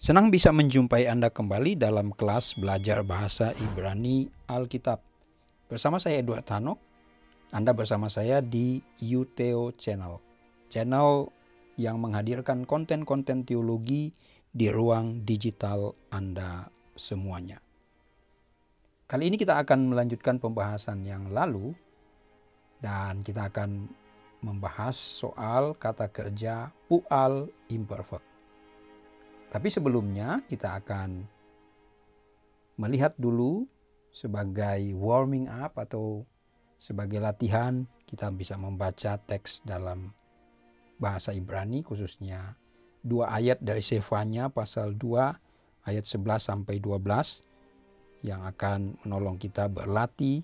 Senang bisa menjumpai Anda kembali dalam kelas belajar bahasa Ibrani Alkitab. Bersama saya Edward Tanok, Anda bersama saya di UTO Channel. Channel yang menghadirkan konten-konten teologi di ruang digital Anda semuanya. Kali ini kita akan melanjutkan pembahasan yang lalu dan kita akan membahas soal kata kerja pual imperfect. Tapi sebelumnya kita akan melihat dulu sebagai warming up atau sebagai latihan kita bisa membaca teks dalam bahasa Ibrani, khususnya 2 ayat dari Sefanya pasal 2 ayat 11 sampai 12 yang akan menolong kita berlatih,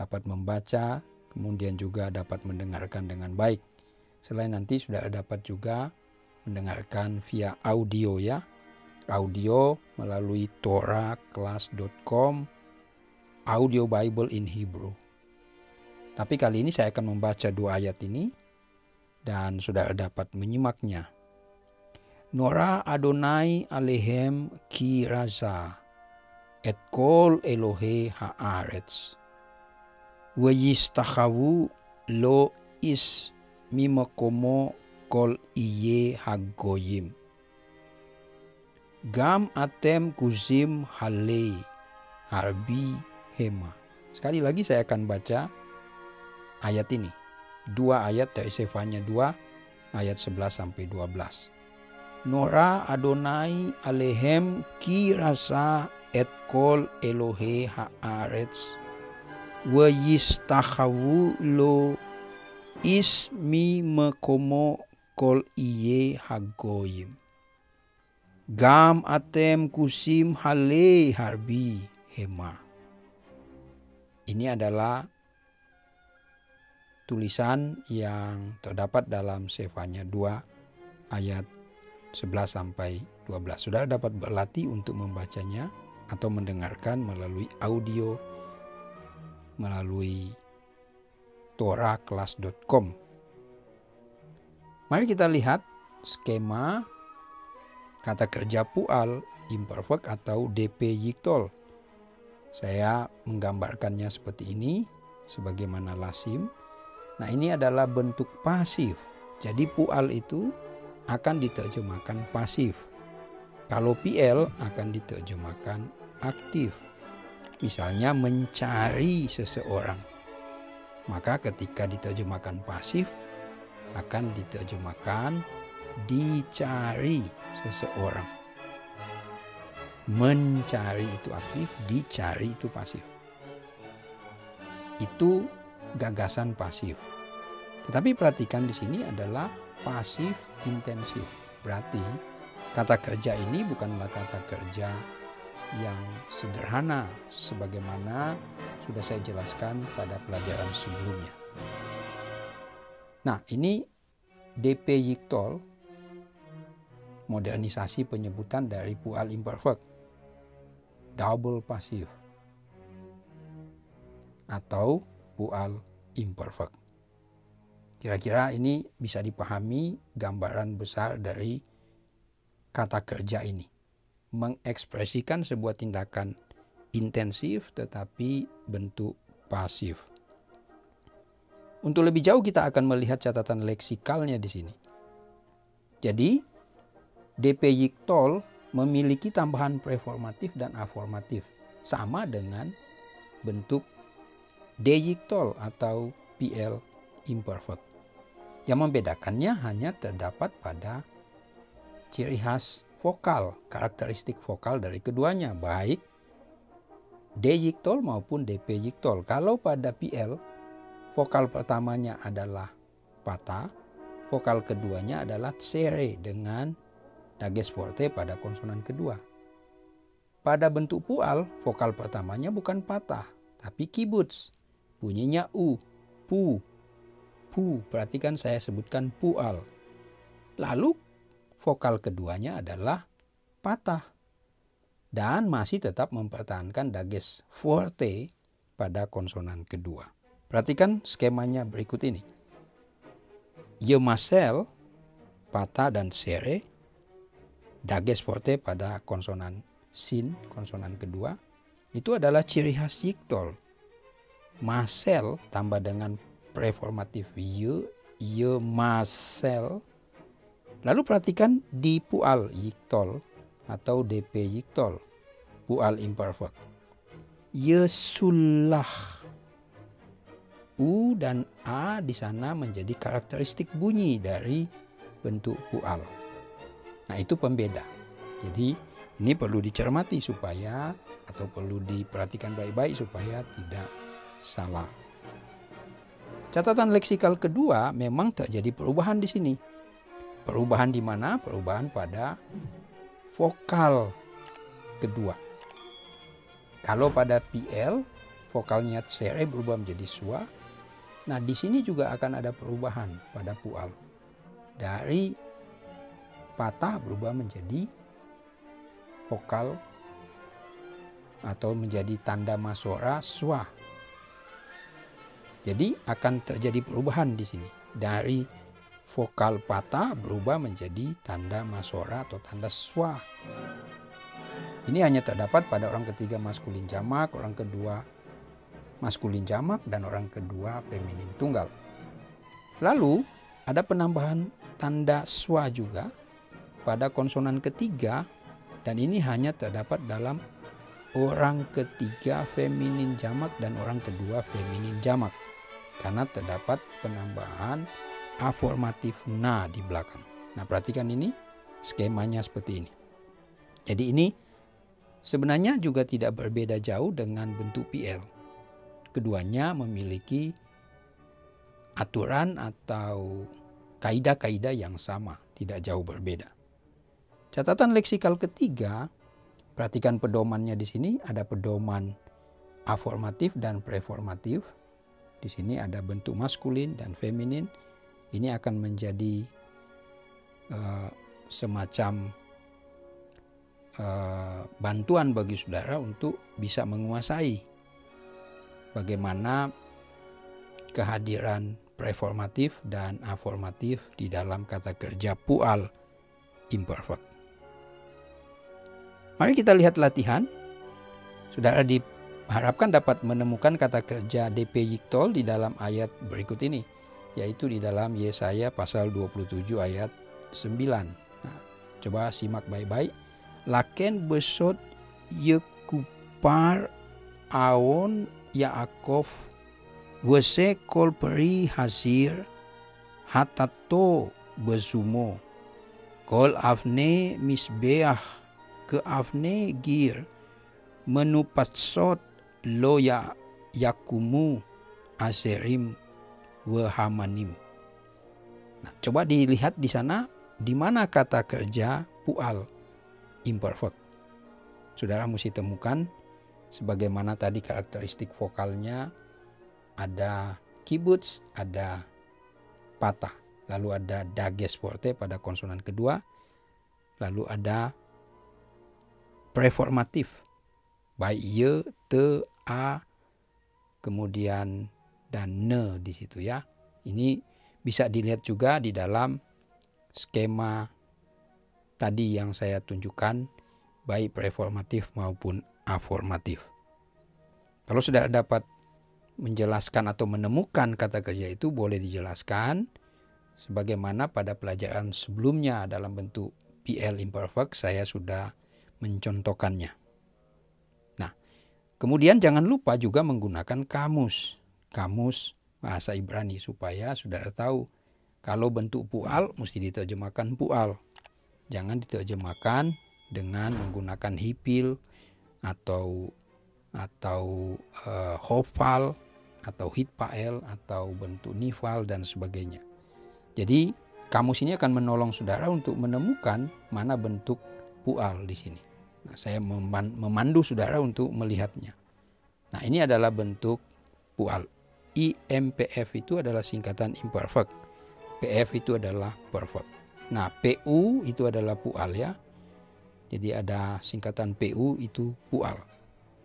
dapat membaca, kemudian juga dapat mendengarkan dengan baik. Selain nanti sudah dapat juga mendengarkan via audio ya. Audio melalui torahclass.com, audio Bible in Hebrew. Tapi kali ini saya akan membaca 2 ayat ini dan sudah dapat menyimaknya. Nora Adonai alehem ki raza et kol Elohe haaretz wa yistachavu lo is mimakomo kol iye hagoyim. Gam atem kuzim halei harbi hema. Sekali lagi saya akan baca ayat ini. 2 ayat dari Sefanya 2 ayat 11 sampai 12. Nora Adonai alehem ki rasa et kol Elohe haaretz wa yistachavu lo ismi mekomo kol iye hagoyim. Gam atem kusim hale harbi hema. Ini adalah tulisan yang terdapat dalam Sefanya 2 ayat 11 sampai 12. Sudah dapat berlatih untuk membacanya atau mendengarkan melalui audio melalui torahclass.com. Mari kita lihat skema kata kerja pual imperfect atau DP Yiktol. Saya menggambarkannya seperti ini sebagaimana lazim. Nah, ini adalah bentuk pasif. Jadi pual itu akan diterjemahkan pasif. Kalau PL akan diterjemahkan aktif. Misalnya mencari seseorang. Maka ketika diterjemahkan pasif akan diterjemahkan dicari seseorang. Mencari itu aktif, dicari itu pasif. Itu gagasan pasif. Tetapi perhatikan di sini adalah pasif intensif. Berarti kata kerja ini bukanlah kata kerja yang sederhana sebagaimana sudah saya jelaskan pada pelajaran sebelumnya. Nah, ini DP Yiktol, modernisasi penyebutan dari pual imperfect, double pasif atau pual imperfect. Kira-kira ini bisa dipahami gambaran besar dari kata kerja ini. Mengekspresikan sebuah tindakan intensif tetapi bentuk pasif. Untuk lebih jauh kita akan melihat catatan leksikalnya di sini. Jadi DP Yiktol memiliki tambahan preformatif dan aformatif sama dengan bentuk D Yiktol atau PL imperfect. Yang membedakannya hanya terdapat pada ciri khas vokal, karakteristik vokal dari keduanya, baik D Yiktol maupun DP Yiktol. Kalau pada PL, vokal pertamanya adalah patah, vokal keduanya adalah tsere dengan dages forte pada konsonan kedua. Pada bentuk pual, vokal pertamanya bukan patah, tapi kibuts. Bunyinya u, pu, pu. Perhatikan saya sebutkan pual. Lalu vokal keduanya adalah patah dan masih tetap mempertahankan dages forte pada konsonan kedua. Perhatikan skemanya berikut ini. Yemasel, patah dan sere, dages forte pada konsonan sin, konsonan kedua. Itu adalah ciri khas yiktol. Masel tambah dengan preformatif ye masel. Lalu perhatikan di pual yiktol atau DP yiktol, pual imperfect. Yesullah. U dan A di sana menjadi karakteristik bunyi dari bentuk pual. Nah, itu pembeda. Jadi ini perlu dicermati supaya, atau perlu diperhatikan baik-baik supaya tidak salah. Catatan leksikal kedua, memang terjadi perubahan di sini. Perubahan di mana? Perubahan pada vokal kedua. Kalau pada PL, vokalnya sere berubah menjadi swa. Nah, di sini juga akan ada perubahan pada pual. Dari patah berubah menjadi vokal atau menjadi tanda masora swa. Jadi akan terjadi perubahan di sini. Dari vokal patah berubah menjadi tanda masora atau tanda swa. Ini hanya terdapat pada orang ketiga maskulin jamak, orang kedua maskulin jamak, dan orang kedua feminin tunggal. Lalu ada penambahan tanda swa juga pada konsonan ketiga, dan ini hanya terdapat dalam orang ketiga feminin jamak dan orang kedua feminin jamak, karena terdapat penambahan aformatif na di belakang. Nah, perhatikan ini skemanya seperti ini. Jadi ini sebenarnya juga tidak berbeda jauh dengan bentuk PL. Keduanya memiliki aturan atau kaidah-kaidah yang sama, tidak jauh berbeda. Catatan leksikal ketiga, perhatikan pedomannya di sini, ada pedoman aformatif dan preformatif. Di sini ada bentuk maskulin dan feminin. Ini akan menjadi semacam bantuan bagi saudara untuk bisa menguasai bagaimana kehadiran preformatif dan aformatif di dalam kata kerja pual imperfect. Mari kita lihat latihan. Saudara diharapkan dapat menemukan kata kerja DP yiktol di dalam ayat berikut ini, yaitu di dalam Yesaya pasal 27 ayat 9. Nah, coba simak baik-baik. Laken besot yekupar aon Yaakov wese kol peri hasir hatato besumo kol afne misbeah ke afne gir menupatsot lo ya yakumu aserim wehamanim. Nah, coba dilihat di sana di mana kata kerja pual imperfect. Saudara mesti temukan sebagaimana tadi karakteristik vokalnya, ada kibuts, ada patah, lalu ada dages forte pada konsonan kedua, lalu ada preformatif, baik ye, te, a, kemudian dan ne di situ ya. Ini bisa dilihat juga di dalam skema tadi yang saya tunjukkan, baik preformatif maupun aformatif. Kalau sudah dapat menjelaskan atau menemukan kata kerja itu, boleh dijelaskan sebagaimana pada pelajaran sebelumnya dalam bentuk PL imperfect saya sudah mencontohkannya. Nah, kemudian jangan lupa juga menggunakan kamus bahasa Ibrani supaya saudara tahu kalau bentuk pual mesti diterjemahkan pual. Jangan diterjemahkan dengan menggunakan hipil atau hofal atau hitpael atau bentuk nifal dan sebagainya. Jadi kamus ini akan menolong saudara untuk menemukan mana bentuk pual di sini. Nah, saya memandu saudara untuk melihatnya. Nah, ini adalah bentuk pual. IMPF itu adalah singkatan imperfect. PF itu adalah perfect. Nah, PU itu adalah pual ya. Jadi ada singkatan PU itu pual.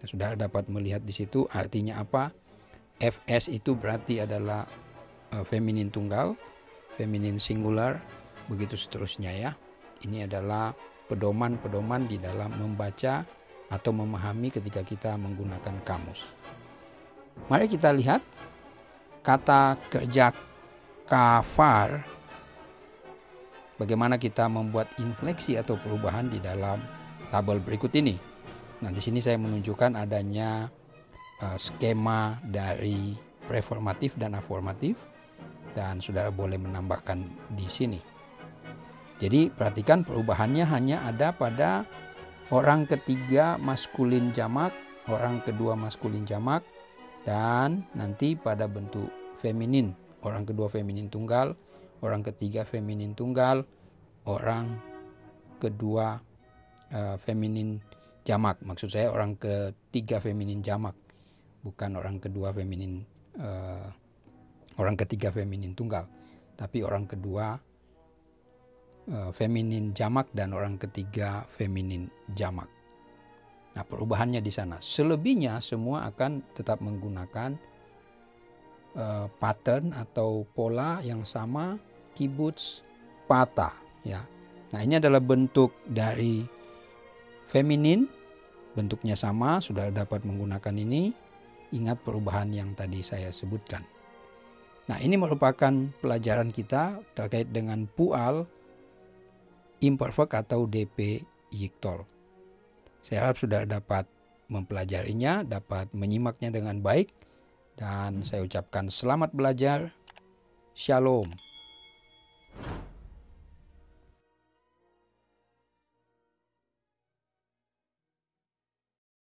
Nah, saudara dapat melihat di situ artinya apa. FS itu berarti adalah feminin tunggal, feminin singular, begitu seterusnya ya. Ini adalah pedoman-pedoman di dalam membaca atau memahami ketika kita menggunakan kamus. Mari kita lihat kata kerja kafar, bagaimana kita membuat infleksi atau perubahan di dalam tabel berikut ini. Nah, di sini saya menunjukkan adanya skema dari preformatif dan aformatif, dan saudara boleh menambahkan di sini. Jadi perhatikan perubahannya hanya ada pada orang ketiga maskulin jamak, orang kedua maskulin jamak, dan nanti pada bentuk feminin, orang kedua feminin tunggal, orang ketiga feminin tunggal, orang kedua feminin jamak. Maksud saya orang ketiga feminin jamak, bukan orang kedua feminin, orang ketiga feminin tunggal, tapi orang kedua feminin jamak dan orang ketiga feminin jamak. Nah, perubahannya di sana. Selebihnya semua akan tetap menggunakan pattern atau pola yang sama, kibbutz pata, ya. Nah, ini adalah bentuk dari feminin, bentuknya sama, sudah dapat menggunakan ini. Ingat perubahan yang tadi saya sebutkan. Nah, ini merupakan pelajaran kita terkait dengan pual imperfect atau DP Yiktol. Saya harap sudah dapat mempelajarinya, dapat menyimaknya dengan baik, dan saya ucapkan selamat belajar. Shalom.